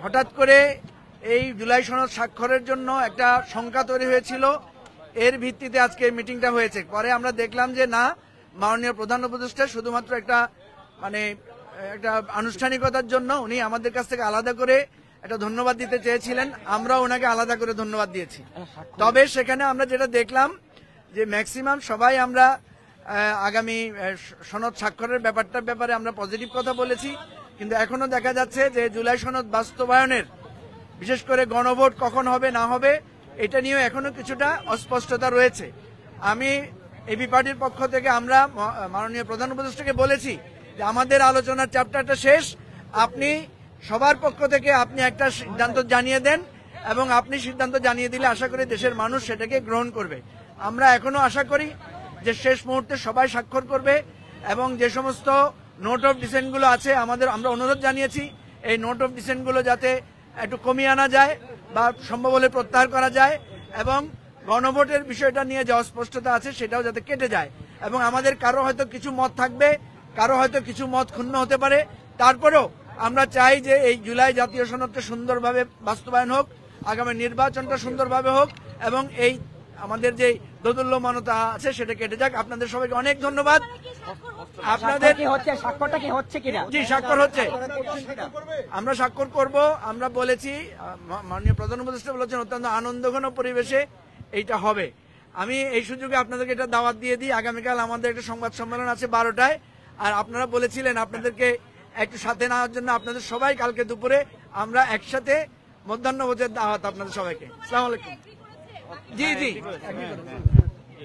হঠাৎ করে এই জুলাই সনদ স্বাক্ষরের জন্য একটা শঙ্কা তৈরি হয়েছিল, এর ভিত্তিতে আজকে মিটিংটা হয়েছে। পরে আমরা দেখলাম যে না, মাননীয় প্রধান উপদেষ্টা শুধুমাত্র একটা একটা আনুষ্ঠানিকতার জন্য উনি আমাদের কাছ থেকে আলাদা করে একটা ধন্যবাদ দিতে চেয়েছিলেন, আমরাও ওনাকে আলাদা করে ধন্যবাদ দিয়েছি। তবে সেখানে আমরা যেটা দেখলাম যে ম্যাক্সিমাম সবাই আমরা আগামী সনদ স্বাক্ষরের ব্যাপারে আমরা পজিটিভ কথা বলেছি, কিন্তু এখনো দেখা যাচ্ছে যে জুলাই সনদ বাস্তবায়নের, বিশেষ করে গণভোট কখন হবে না হবে এটা নিয়েও এখনো কিছুটা অস্পষ্টতা রয়েছে। আমি এবি পার্টির পক্ষ থেকে আমরা মাননীয় প্রধান উপদেষ্টাকে বলেছি যে আমাদের আলোচনার চ্যাপ্টারটা শেষ, আপনি সবার পক্ষ থেকে আপনি একটা সিদ্ধান্ত জানিয়ে দেন, এবং আপনি সিদ্ধান্ত জানিয়ে দিলে আশা করি দেশের মানুষ সেটাকে গ্রহণ করবে। আমরা এখনো আশা করি যে শেষ মুহূর্তে সবাই স্বাক্ষর করবে, এবং যে সমস্ত নোট অফ ডিসেন্টগুলো আছে আমরা অনুরোধ জানিয়েছি এই নোট অফ ডিসেন্টগুলো যাতে একটু কমিয়ে আনা যায় বা সম্ভব হলে প্রত্যাহার করা যায়, এবং গণভোটের বিষয়টা নিয়ে যে অস্পষ্টতা আছে সেটাও যাতে কেটে যায়। এবং আমাদের কারো হয়তো কিছু মত থাকবে, কারো হয়তো কিছু মত ক্ষুণ্ণ হতে পারে, তারপরেও আমরা চাই যে এই জুলাই জাতীয় সনদটা সুন্দরভাবে বাস্তবায়ন হোক, আগামী নির্বাচনটা সুন্দরভাবে হোক, এবং এই আমাদের যে দোদুল্যমানতা আছে সেটা কেটে যাক। আপনাদের সবাইকে অনেক ধন্যবাদ। আপনাদের স্বাক্ষরটা কি হচ্ছে কিনা? জি, স্বাক্ষর হচ্ছে, আমরা স্বাক্ষর করব। আমরা বলেছি, মাননীয় প্রধান উপদেষ্টা বলেছেন অত্যন্ত আনন্দঘন পরিবেশে এইটা হবে। আমি এই সুযোগে আপনাদেরকে এটা দাওয়াত দিয়ে দিই, আগামীকাল আমাদের একটা সংবাদ সম্মেলন আছে 12টায়, আর আপনারা বলেছিলেন আপনাদেরকে একটু সাথে নেওয়ার জন্য। আপনাদের সবাই কালকে দুপুরে আমরা একসাথে মধ্যাহ্নভোজের দাওয়াত আপনাদের সবাইকে। আসসালামু আলাইকুম। জি জি।